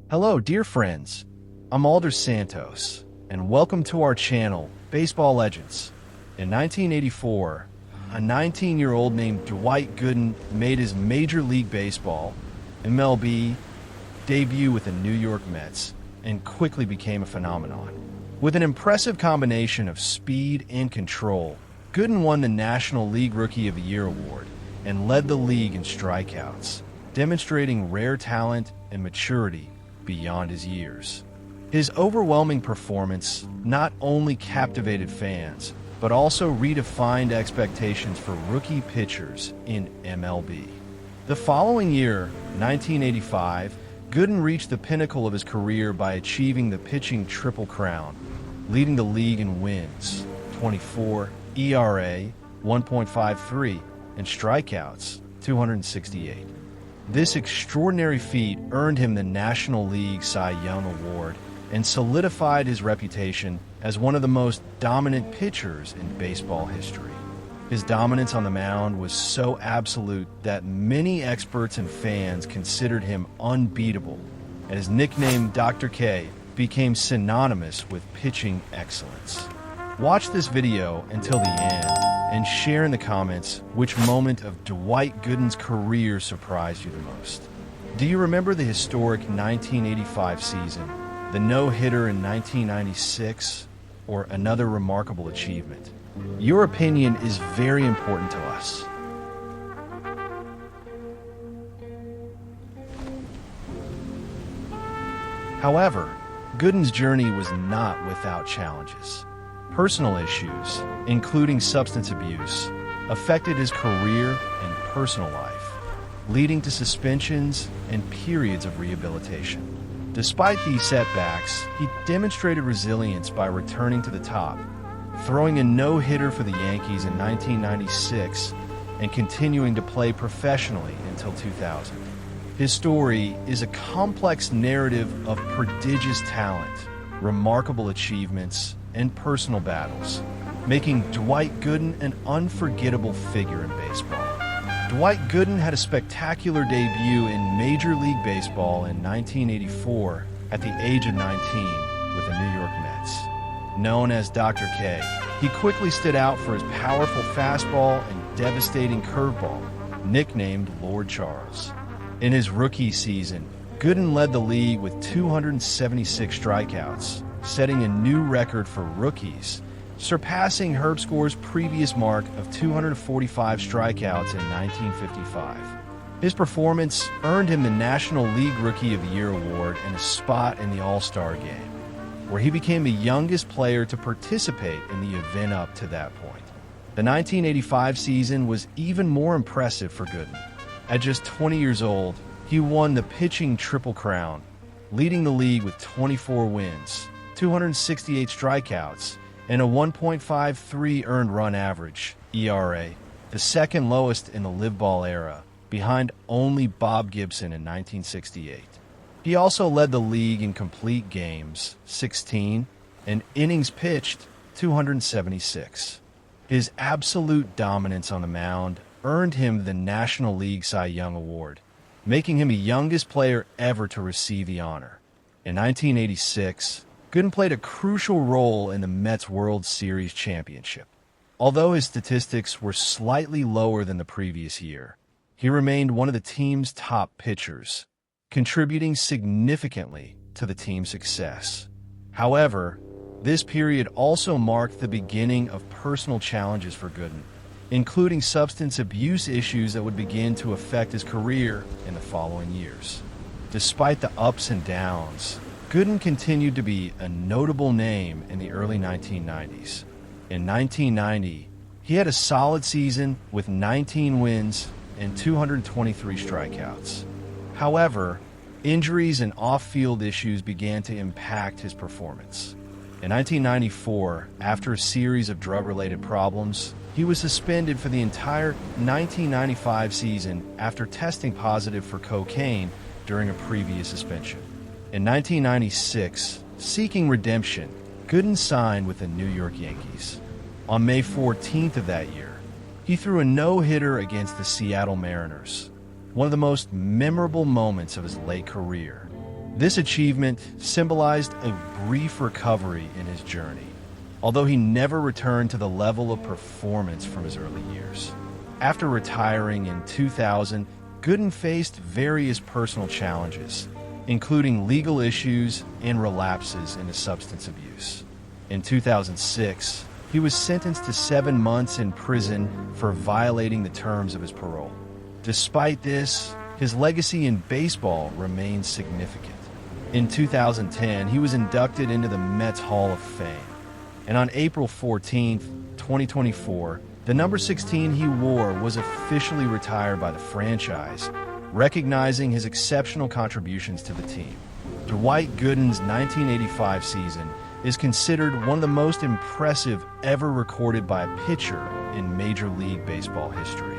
Hello, dear friends. I'm Alder Santos, and welcome to our channel, Baseball Legends. In 1984, a 19-year-old named Dwight Gooden made his Major League Baseball (MLB) debut with the New York Mets and quickly became a phenomenon. With an impressive combination of speed and control, Gooden won the National League Rookie of the Year award and led the league in strikeouts, demonstrating rare talent and maturity beyond his years. His overwhelming performance not only captivated fans, but also redefined expectations for rookie pitchers in MLB. The following year, 1985, Gooden reached the pinnacle of his career by achieving the pitching Triple Crown, leading the league in wins, 24, ERA, 1.53, and strikeouts, 268. This extraordinary feat earned him the National League Cy Young Award and solidified his reputation as one of the most dominant pitchers in baseball history. His dominance on the mound was so absolute that many experts and fans considered him unbeatable, and his nickname Dr. K became synonymous with pitching excellence. Watch this video until the end and share in the comments which moment of Dwight Gooden's career surprised you the most. Do you remember the historic 1985 season, the no-hitter in 1996, or another remarkable achievement? Your opinion is very important to us. However, Gooden's journey was not without challenges. Personal issues, including substance abuse, affected his career and personal life, leading to suspensions and periods of rehabilitation. Despite these setbacks, he demonstrated resilience by returning to the top, throwing a no-hitter for the Yankees in 1996 and continuing to play professionally until 2000. His story is a complex narrative of prodigious talent, remarkable achievements, and personal battles, making Dwight Gooden an unforgettable figure in baseball. Dwight Gooden had a spectacular debut in Major League Baseball in 1984 at the age of 19 with the New York Mets. Known as Dr. K, he quickly stood out for his powerful fastball and devastating curveball, nicknamed Lord Charles. In his rookie season, Gooden led the league with 276 strikeouts, setting a new record for rookies, surpassing Herb Score's previous mark of 245 strikeouts in 1955. His performance earned him the National League Rookie of the Year award and a spot in the All-Star Game, where he became the youngest player to participate in the event up to that point. The 1985 season was even more impressive for Gooden. At just 20 years old, he won the pitching Triple Crown, leading the league with 24 wins, 268 strikeouts, and a 1.53 earned run average, ERA, the second lowest in the live ball era, behind only Bob Gibson in 1968. He also led the league in complete games, 16, and innings pitched, 276. His absolute dominance on the mound earned him the National League Cy Young Award, making him the youngest player ever to receive the honor. In 1986, Gooden played a crucial role in the Mets World Series championship. Although his statistics were slightly lower than the previous year, he remained one of the team's top pitchers, contributing significantly to the team's success. However, this period also marked the beginning of personal challenges for Gooden, including substance abuse issues that would begin to affect his career in the following years. Despite the ups and downs, Gooden continued to be a notable name in the early 1990s. In 1990, he had a solid season with 19 wins and 223 strikeouts. However, injuries and off-field issues began to impact his performance. In 1994, after a series of drug-related problems, he was suspended for the entire 1995 season after testing positive for cocaine during a previous suspension. In 1996, seeking redemption, Gooden signed with the New York Yankees. On May 14th of that year, he threw a no-hitter against the Seattle Mariners, one of the most memorable moments of his late career. This achievement symbolized a brief recovery in his journey, although he never returned to the level of performance from his early years. After retiring in 2000, Gooden faced various personal challenges, including legal issues and relapses into substance abuse. In 2006, he was sentenced to 7 months in prison for violating the terms of his parole. Despite this, his legacy in baseball remains significant. In 2010, he was inducted into the Mets Hall of Fame. And on April 14, 2024, the number 16 he wore was officially retired by the franchise, recognizing his exceptional contributions to the team. Dwight Gooden's 1985 season is considered one of the most impressive ever recorded by a pitcher in Major League Baseball history.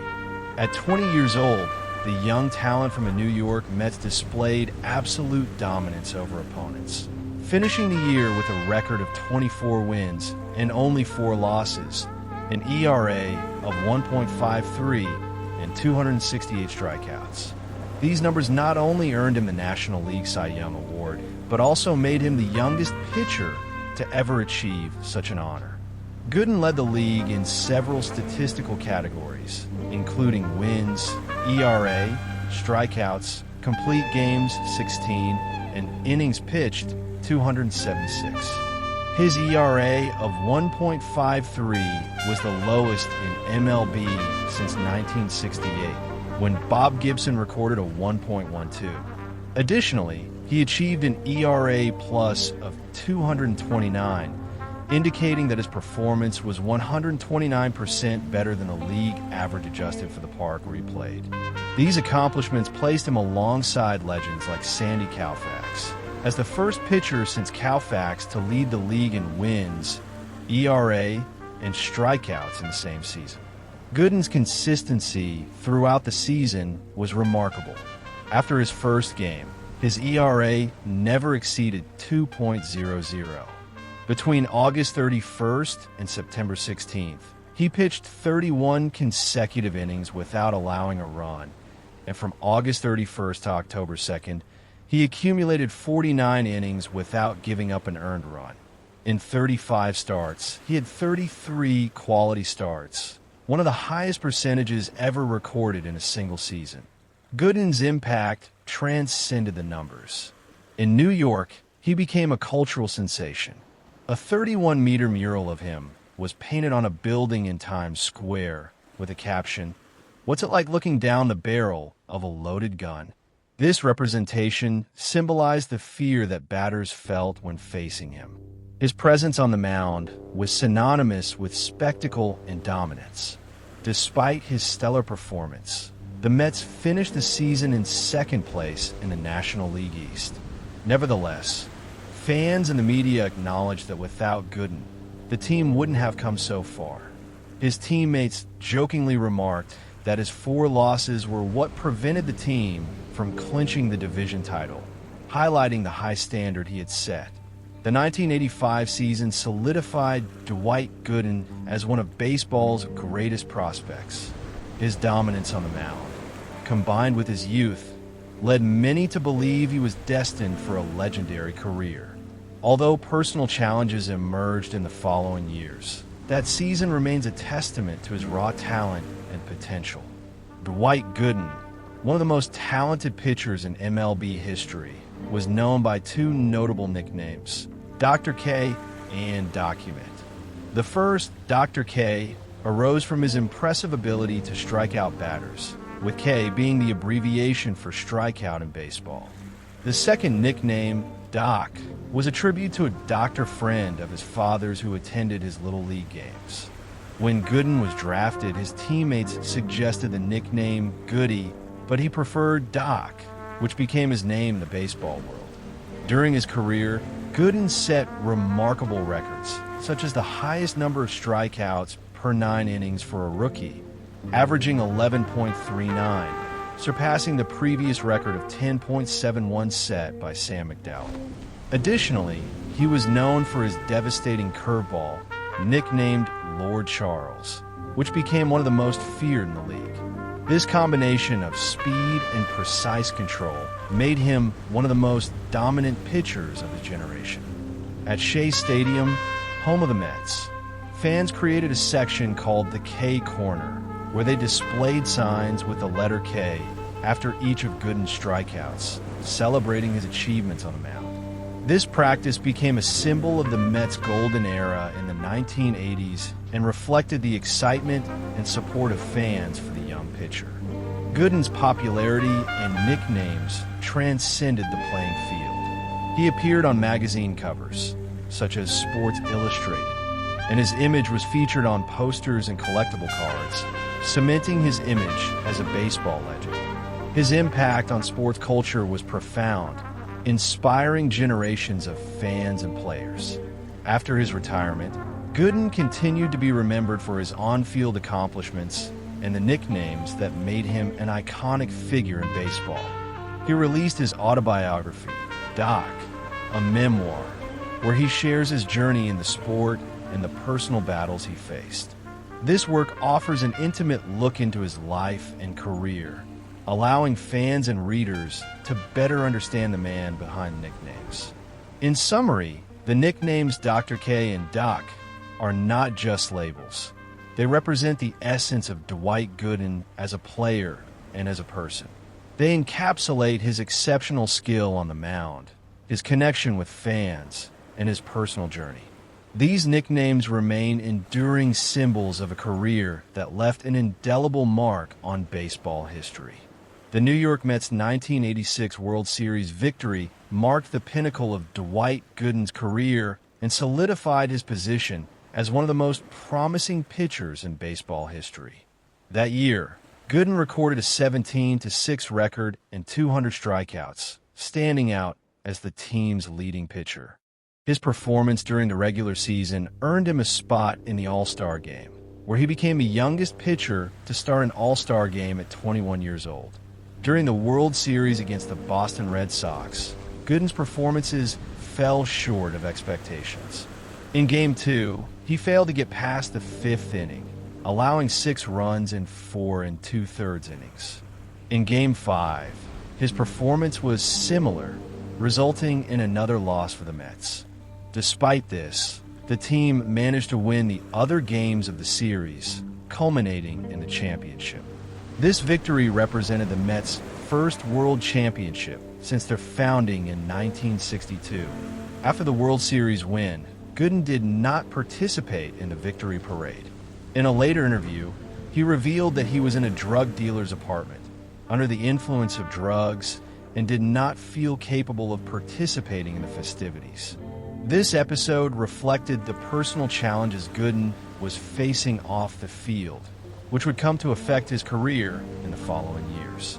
At 20 years old, the young talent from the New York Mets displayed absolute dominance over opponents, finishing the year with a record of 24 wins and only 4 losses, an ERA of 1.53, and 268 strikeouts. These numbers not only earned him the National League Cy Young Award, but also made him the youngest pitcher to ever achieve such an honor. Gooden led the league in several statistical categories, including wins, ERA, strikeouts, complete games 16, and innings pitched 276. His ERA of 1.53 was the lowest in MLB since 1968, when Bob Gibson recorded a 1.12. Additionally, he achieved an ERA plus of 229, indicating that his performance was 129% better than the league average adjusted for the park where he played. These accomplishments placed him alongside legends like Sandy Koufax as the first pitcher since Koufax to lead the league in wins, ERA, and strikeouts in the same season. Gooden's consistency throughout the season was remarkable. After his first game, his ERA never exceeded 2.00. Between August 31st and September 16th, he pitched 31 consecutive innings without allowing a run, and from August 31st to October 2nd, he accumulated 49 innings without giving up an earned run. In 35 starts, he had 33 quality starts, one of the highest percentages ever recorded in a single season. Gooden's impact transcended the numbers. In New York, he became a cultural sensation. A 31-meter mural of him was painted on a building in Times Square with a caption, "What's it like looking down the barrel of a loaded gun?" This representation symbolized the fear that batters felt when facing him. His presence on the mound was synonymous with spectacle and dominance. Despite his stellar performance, the Mets finished the season in second place in the National League East. Nevertheless, fans and the media acknowledged that without Gooden, the team wouldn't have come so far. His teammates jokingly remarked that his 4 losses were what prevented the team from clinching the division title, highlighting the high standard he had set. The 1985 season solidified Dwight Gooden as one of baseball's greatest prospects. His dominance on the mound, combined with his youth, led many to believe he was destined for a legendary career. Although personal challenges emerged in the following years, that season remains a testament to his raw talent and potential. Dwight Gooden, one of the most talented pitchers in MLB history, was known by 2 notable nicknames, Dr. K and Document. The first, Dr. K, arose from his impressive ability to strike out batters, with K being the abbreviation for strikeout in baseball. The second nickname, Doc, was a tribute to a doctor friend of his father's who attended his Little League games. When Gooden was drafted, his teammates suggested the nickname Goody, but he preferred Doc, which became his name in the baseball world. During his career, Gooden set remarkable records, such as the highest number of strikeouts per 9 innings for a rookie, averaging 11.39, surpassing the previous record of 10.71 set by Sam McDowell. Additionally, he was known for his devastating curveball, nicknamed Lord Charles, which became one of the most feared in the league. This combination of speed and precise control made him one of the most dominant pitchers of his generation. At Shea Stadium, home of the Mets, fans created a section called the K Corner, where they displayed signs with the letter K after each of Gooden's strikeouts, celebrating his achievements on the mound. This practice became a symbol of the Mets' golden era in the 1980s and reflected the excitement and support of fans for the young pitcher. Gooden's popularity and nicknames transcended the playing field. He appeared on magazine covers, such as Sports Illustrated, and his image was featured on posters and collectible cards, cementing his image as a baseball legend. His impact on sports culture was profound, inspiring generations of fans and players. After his retirement, Gooden continued to be remembered for his on-field accomplishments and the nicknames that made him an iconic figure in baseball. He released his autobiography, Doc, a memoir, where he shares his journey in the sport and the personal battles he faced. This work offers an intimate look into his life and career, allowing fans and readers to better understand the man behind the nicknames. In summary, the nicknames Dr. K and Doc are not just labels. They represent the essence of Dwight Gooden as a player and as a person. They encapsulate his exceptional skill on the mound, his connection with fans, and his personal journey. These nicknames remain enduring symbols of a career that left an indelible mark on baseball history. The New York Mets' 1986 World Series victory marked the pinnacle of Dwight Gooden's career and solidified his position as one of the most promising pitchers in baseball history. That year, Gooden recorded a 17-6 record and 200 strikeouts, standing out as the team's leading pitcher. His performance during the regular season earned him a spot in the All-Star game, where he became the youngest pitcher to start an All-Star game at 21 years old. During the World Series against the Boston Red Sox, Gooden's performances fell short of expectations. In Game 2, he failed to get past the fifth inning, allowing 6 runs in 4 2/3 innings. In Game 5, his performance was similar, resulting in another loss for the Mets. Despite this, the team managed to win the other games of the series, culminating in the championship. This victory represented the Mets' first World Championship since their founding in 1962. After the World Series win, Gooden did not participate in the victory parade. In a later interview, he revealed that he was in a drug dealer's apartment, under the influence of drugs, and did not feel capable of participating in the festivities. This episode reflected the personal challenges Gooden was facing off the field, which would come to affect his career in the following years.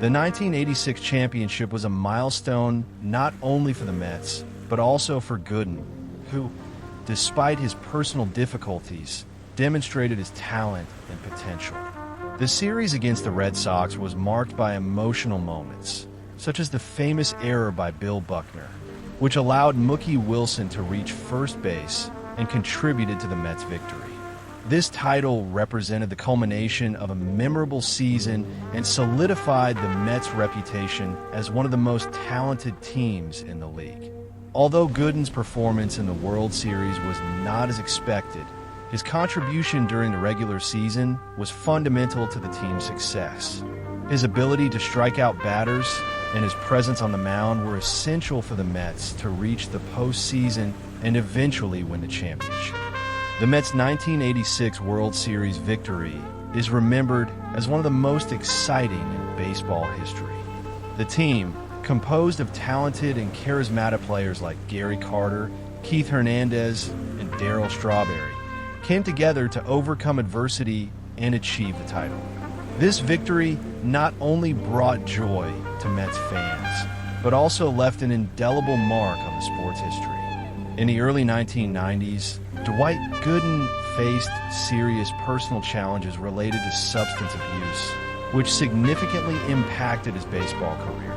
The 1986 championship was a milestone not only for the Mets, but also for Gooden, who, despite his personal difficulties, demonstrated his talent and potential. The series against the Red Sox was marked by emotional moments, such as the famous error by Bill Buckner, which allowed Mookie Wilson to reach first base and contributed to the Mets' victory. This title represented the culmination of a memorable season and solidified the Mets' reputation as one of the most talented teams in the league. Although Gooden's performance in the World Series was not as expected, his contribution during the regular season was fundamental to the team's success. His ability to strike out batters and his presence on the mound were essential for the Mets to reach the postseason and eventually win the championship. The Mets' 1986 World Series victory is remembered as one of the most exciting in baseball history. The team, composed of talented and charismatic players like Gary Carter, Keith Hernandez, and Darryl Strawberry, came together to overcome adversity and achieve the title. This victory not only brought joy to Mets fans, but also left an indelible mark on the sport's history. In the early 1990s, Dwight Gooden faced serious personal challenges related to substance abuse, which significantly impacted his baseball career.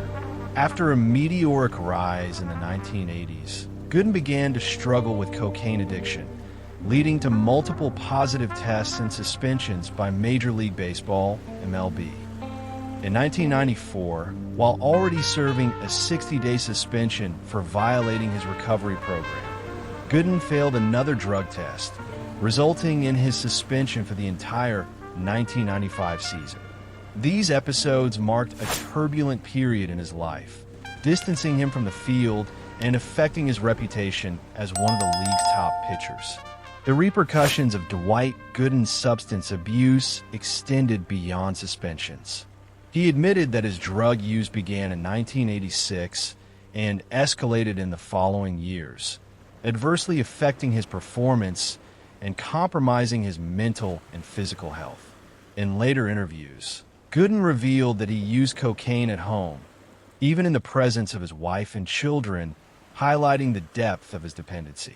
After a meteoric rise in the 1980s, Gooden began to struggle with cocaine addiction leading to multiple positive tests and suspensions by Major League Baseball, MLB. In 1994, while already serving a 60-day suspension for violating his recovery program, Gooden failed another drug test, resulting in his suspension for the entire 1995 season. These episodes marked a turbulent period in his life, distancing him from the field and affecting his reputation as one of the league's top pitchers. The repercussions of Dwight Gooden's substance abuse extended beyond suspensions. He admitted that his drug use began in 1986 and escalated in the following years, adversely affecting his performance and compromising his mental and physical health. In later interviews, Gooden revealed that he used cocaine at home, even in the presence of his wife and children, highlighting the depth of his dependency.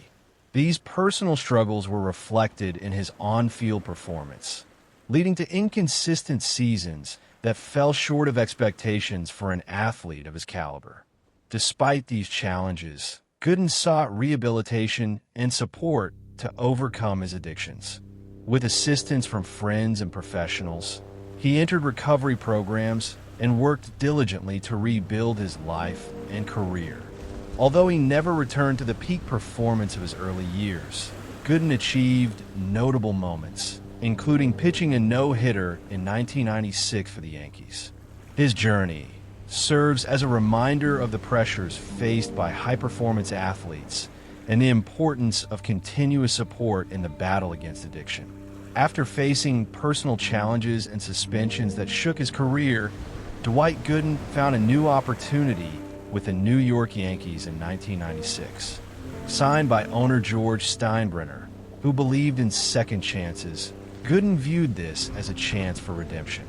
These personal struggles were reflected in his on-field performance, leading to inconsistent seasons that fell short of expectations for an athlete of his caliber. Despite these challenges, Gooden sought rehabilitation and support to overcome his addictions. With assistance from friends and professionals, he entered recovery programs and worked diligently to rebuild his life and career. Although he never returned to the peak performance of his early years, Gooden achieved notable moments, including pitching a no-hitter in 1996 for the Yankees. His journey serves as a reminder of the pressures faced by high-performance athletes and the importance of continuous support in the battle against addiction. After facing personal challenges and suspensions that shook his career, Dwight Gooden found a new opportunity with the New York Yankees in 1996. Signed by owner George Steinbrenner, who believed in second chances, Gooden viewed this as a chance for redemption.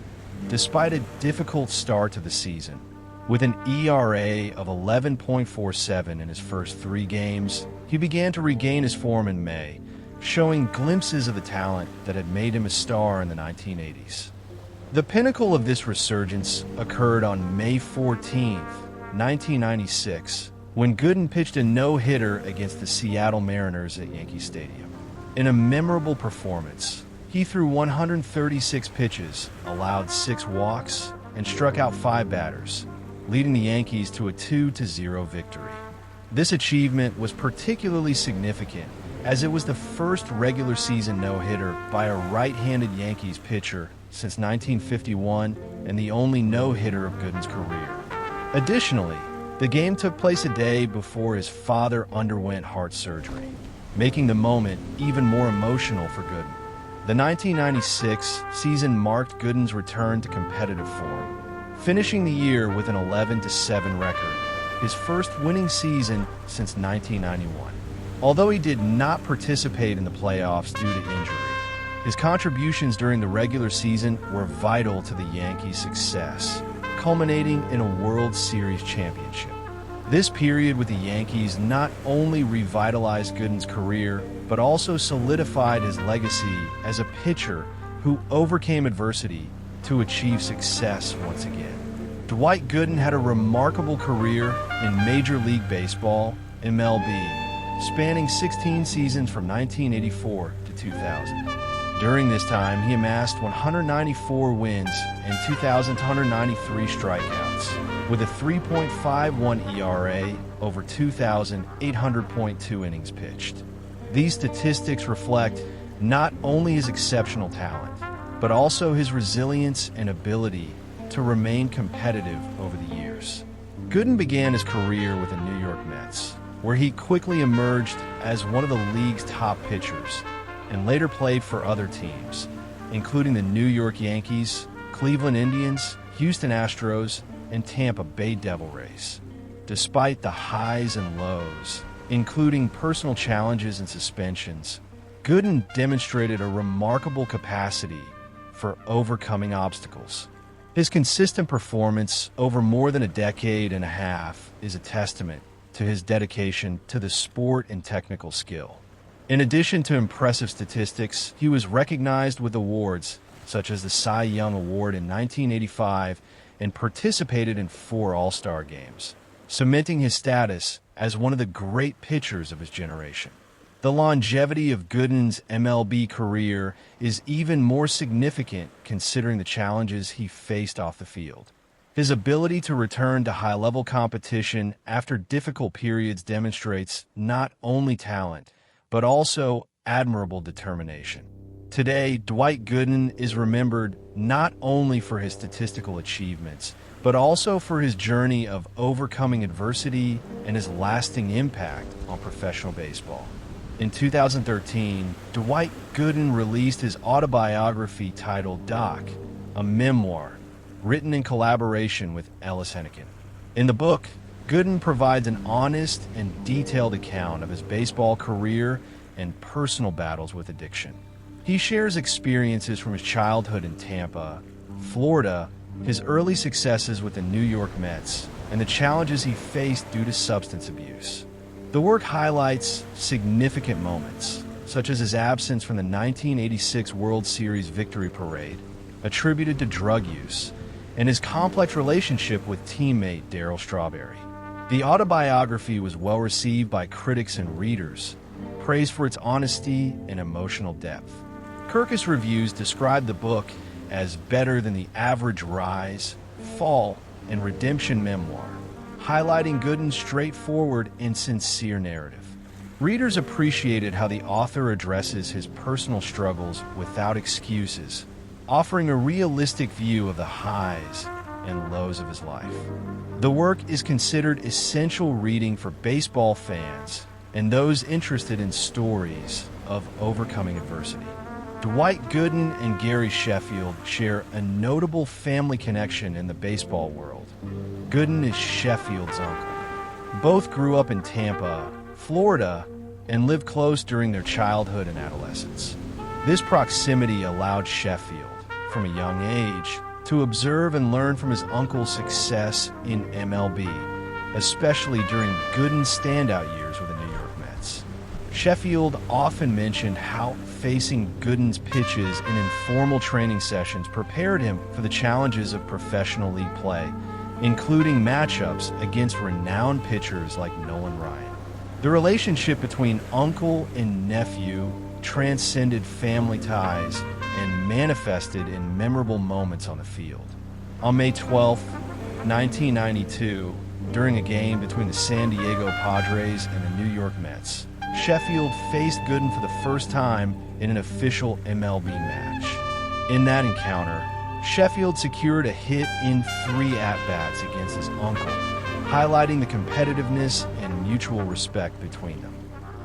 Despite a difficult start to the season, with an ERA of 11.47 in his first 3 games, he began to regain his form in May, showing glimpses of the talent that had made him a star in the 1980s. The pinnacle of this resurgence occurred on May 14, 1996, when Gooden pitched a no-hitter against the Seattle Mariners at Yankee Stadium. In a memorable performance, he threw 136 pitches, allowed 6 walks, and struck out 5 batters, leading the Yankees to a 2-0 victory. This achievement was particularly significant as it was the first regular season no-hitter by a right-handed Yankees pitcher since 1951 and the only no-hitter of Gooden's career. Additionally, the game took place a day before his father underwent heart surgery, making the moment even more emotional for Gooden. The 1996 season marked Gooden's return to competitive form, finishing the year with an 11-7 record, his first winning season since 1991. Although he did not participate in the playoffs due to injury, his contributions during the regular season were vital to the Yankees' success, culminating in a World Series championship. This period with the Yankees not only revitalized Gooden's career, but also solidified his legacy as a pitcher who overcame adversity to achieve success once again. Dwight Gooden had a remarkable career in Major League Baseball, MLB, spanning 16 seasons from 1984 to 2000. During this time, he amassed 194 wins and 2,293 strikeouts, with a 3.51 ERA over 2,800.2 innings pitched. These statistics reflect not only his exceptional talent, but also his resilience and ability to remain competitive over the years. Gooden began his career with the New York Mets, where he quickly emerged as one of the league's top pitchers, and later played for other teams, including the New York Yankees, Cleveland Indians, Houston Astros, and Tampa Bay Devil Rays. Despite the highs and lows, including personal challenges and suspensions, Gooden demonstrated a remarkable capacity for overcoming obstacles. His consistent performance over more than a decade and a half is a testament to his dedication to the sport and technical skill. In addition to impressive statistics, he was recognized with awards such as the Cy Young Award in 1985 and participated in 4 All-Star games, cementing his status as one of the great pitchers of his generation. The longevity of Gooden's MLB career is even more significant considering the challenges he faced off the field. His ability to return to high-level competition after difficult periods demonstrates not only talent, but also admirable determination. Today, Dwight Gooden is remembered not only for his statistical achievements, but also for his journey of overcoming adversity and his lasting impact on professional baseball. In 2013, Dwight Gooden released his autobiography titled Doc, a memoir, written in collaboration with Ellis Henneken. In the book, Gooden provides an honest and detailed account of his baseball career and personal battles with addiction. He shares experiences from his childhood in Tampa, Florida, his early successes with the New York Mets, and the challenges he faced due to substance abuse. The work highlights significant moments, such as his absence from the 1986 World Series victory parade, attributed to drug use, and his complex relationship with teammate Darryl Strawberry. The autobiography was well received by critics and readers, praised for its honesty and emotional depth. Kirkus Reviews described the book as better than the average rise, fall, and redemption memoir, highlighting Gooden's straightforward and sincere narrative. Readers appreciated how the author addresses his personal struggles without excuses, offering a realistic view of the highs and lows of his life. The work is considered essential reading for baseball fans and those interested in stories of overcoming adversity. Dwight Gooden and Gary Sheffield share a notable family connection in the baseball world. Gooden is Sheffield's uncle. Both grew up in Tampa, Florida, and lived close during their childhood and adolescence. This proximity allowed Sheffield, from a young age, to observe and learn from his uncle's success in MLB, especially during Gooden's standout years with the New York Mets. Sheffield often mentioned how facing Gooden's pitches in informal training sessions prepared him for the challenges of professional league play, including matchups against renowned pitchers like Nolan Ryan. The relationship between uncle and nephew transcended family ties and manifested in memorable moments on the field. On May 12, 1992, during a game between the San Diego Padres and the New York Mets, Sheffield faced Gooden for the first time in an official MLB match. In that encounter, Sheffield secured a hit in 3 at-bats against his uncle, highlighting the competitiveness and mutual respect between them.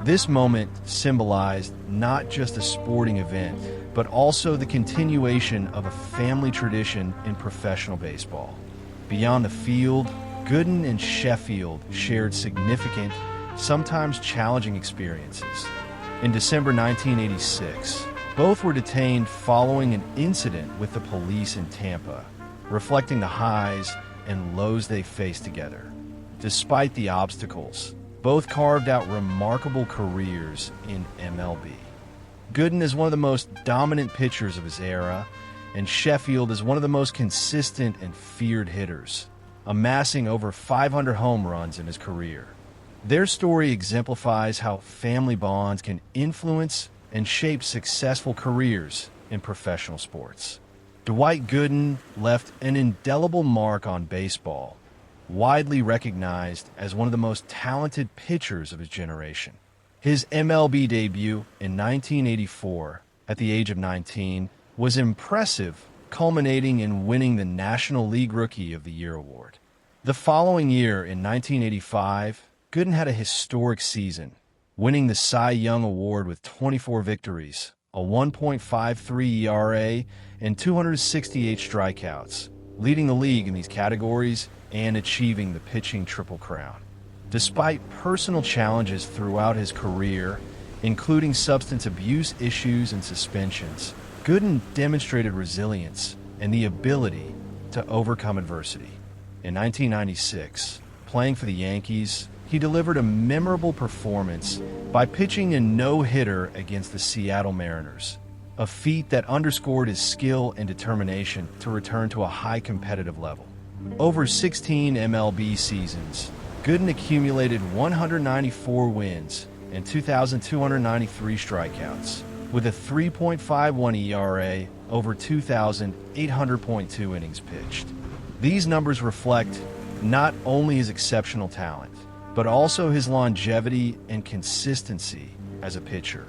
This moment symbolized not just a sporting event, but also the continuation of a family tradition in professional baseball. Beyond the field, Gooden and Sheffield shared significant, sometimes challenging experiences. In December 1986, both were detained following an incident with the police in Tampa, reflecting the highs and lows they faced together. Despite the obstacles, both carved out remarkable careers in MLB. Gooden is one of the most dominant pitchers of his era, and Sheffield is one of the most consistent and feared hitters, amassing over 500 home runs in his career. Their story exemplifies how family bonds can influence and shape successful careers in professional sports. Dwight Gooden left an indelible mark on baseball, widely recognized as one of the most talented pitchers of his generation. His MLB debut in 1984, at the age of 19, was impressive, culminating in winning the National League Rookie of the Year award. The following year, in 1985, Gooden had a historic season, winning the Cy Young Award with 24 victories, a 1.53 ERA, and 268 strikeouts, leading the league in these categories and achieving the pitching Triple Crown. Despite personal challenges throughout his career, including substance abuse issues and suspensions, Gooden demonstrated resilience and the ability to overcome adversity. In 1996, playing for the Yankees, he delivered a memorable performance by pitching a no-hitter against the Seattle Mariners, a feat that underscored his skill and determination to return to a high competitive level. Over 16 MLB seasons, Gooden accumulated 194 wins, and 2,293 strikeouts, with a 3.51 ERA over 2,800.2 innings pitched. These numbers reflect not only his exceptional talent, but also his longevity and consistency as a pitcher.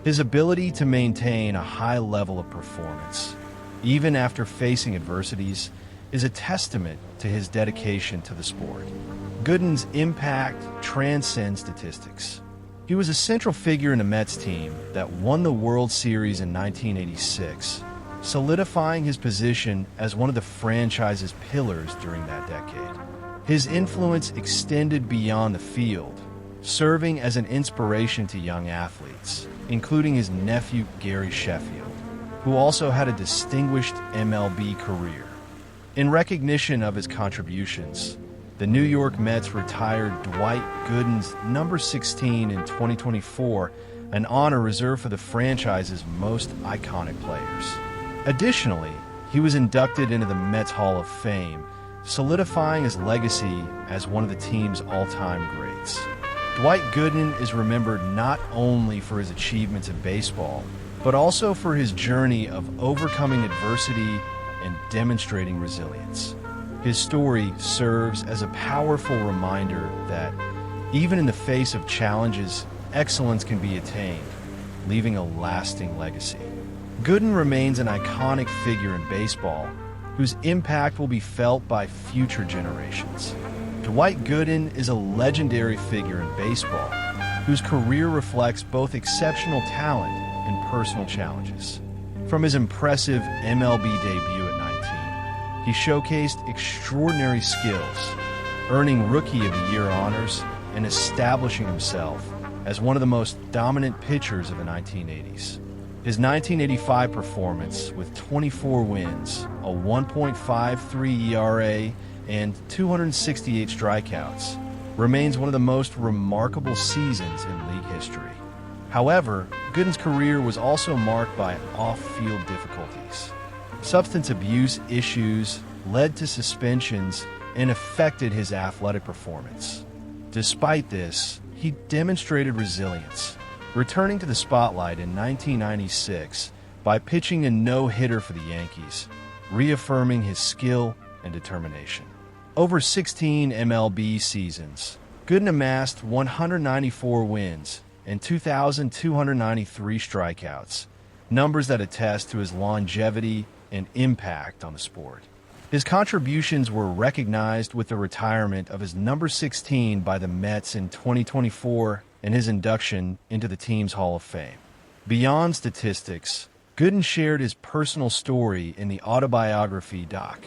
His ability to maintain a high level of performance, even after facing adversities, is a testament to his dedication to the sport. Gooden's impact transcends statistics. He was a central figure in the Mets team that won the World Series in 1986, solidifying his position as one of the franchise's pillars during that decade. His influence extended beyond the field, serving as an inspiration to young athletes, including his nephew Gary Sheffield, who also had a distinguished MLB career. In recognition of his contributions, the New York Mets retired Dwight Gooden's number 16 in 2024, an honor reserved for the franchise's most iconic players. Additionally, he was inducted into the Mets Hall of Fame, solidifying his legacy as one of the team's all-time greats. Dwight Gooden is remembered not only for his achievements in baseball, but also for his journey of overcoming adversity and demonstrating resilience. His story serves as a powerful reminder that even in the face of challenges, excellence can be attained, leaving a lasting legacy. Gooden remains an iconic figure in baseball, whose impact will be felt by future generations. Dwight Gooden is a legendary figure in baseball, whose career reflects both exceptional talent and personal challenges. From his impressive MLB debut at 19, he showcased extraordinary skills, earning Rookie of the Year honors and establishing himself as one of the most dominant pitchers of the 1980s. His 1985 performance, with 24 wins, a 1.53 ERA, and 268 strikeouts, remains one of the most remarkable seasons in league history. However, Gooden's career was also marked by off-field difficulties. Substance abuse issues led to suspensions and affected his athletic performance. Despite this, he demonstrated resilience, returning to the spotlight in 1996 by pitching a no-hitter for the Yankees, reaffirming his skill and determination. Over 16 MLB seasons, Gooden amassed 194 wins and 2,293 strikeouts, numbers that attest to his longevity and impact on the sport. His contributions were recognized with the retirement of his number 16 by the Mets in 2024 and his induction into the team's Hall of Fame. Beyond statistics, Gooden shared his personal story in the autobiography Doc,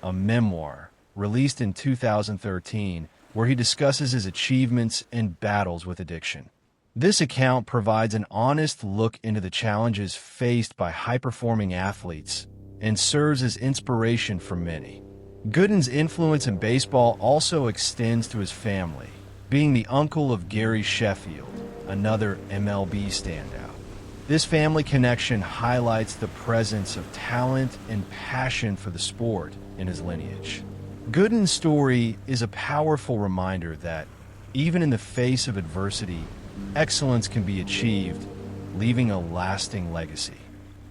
a memoir released in 2013, where he discusses his achievements and battles with addiction. This account provides an honest look into the challenges faced by high-performing athletes and serves as inspiration for many. Gooden's influence in baseball also extends to his family, being the uncle of Gary Sheffield, another MLB standout. This family connection highlights the presence of talent and passion for the sport in his lineage. Gooden's story is a powerful reminder that, even in the face of adversity, excellence can be achieved, leaving a lasting legacy.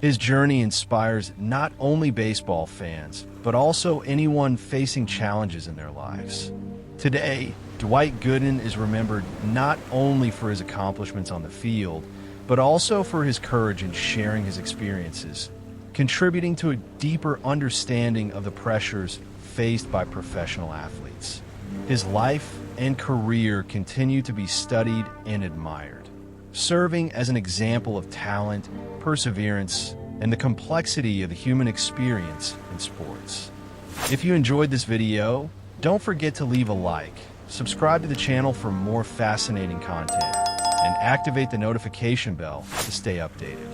His journey inspires not only baseball fans, but also anyone facing challenges in their lives. Today, Dwight Gooden is remembered not only for his accomplishments on the field, but also for his courage in sharing his experiences, contributing to a deeper understanding of the pressures faced by professional athletes. His life and career continue to be studied and admired, serving as an example of talent, perseverance, and the complexity of the human experience in sports. If you enjoyed this video, don't forget to leave a like, subscribe to the channel for more fascinating content, and activate the notification bell to stay updated.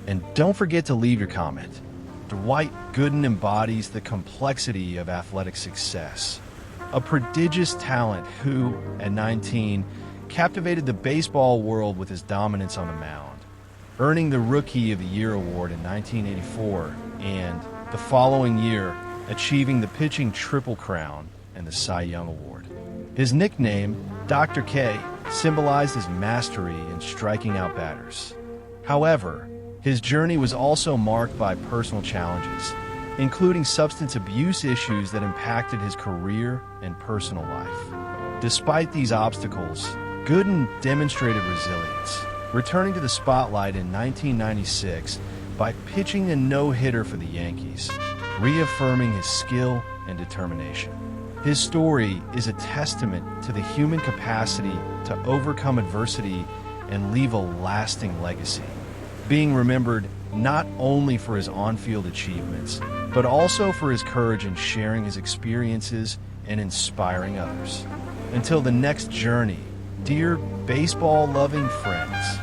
And don't forget to leave your comment. Dwight Gooden embodies the complexity of athletic success, a prodigious talent who, at 19, captivated the baseball world with his dominance on the mound, earning the Rookie of the Year award in 1984, and, the following year, achieving the pitching Triple Crown and the Cy Young Award. His nickname, Dr. K, symbolized his mastery in striking out batters. However, his journey was also marked by personal challenges, including substance abuse issues that impacted his career and personal life. Despite these obstacles, Gooden demonstrated resilience, returning to the spotlight in 1996 by pitching a no-hitter for the Yankees, reaffirming his skill and determination. His story is a testament to the human capacity to overcome adversity and leave a lasting legacy, being remembered not only for his on-field achievements, but also for his courage in sharing his experiences and inspiring others. Until the next journey, dear baseball-loving friends,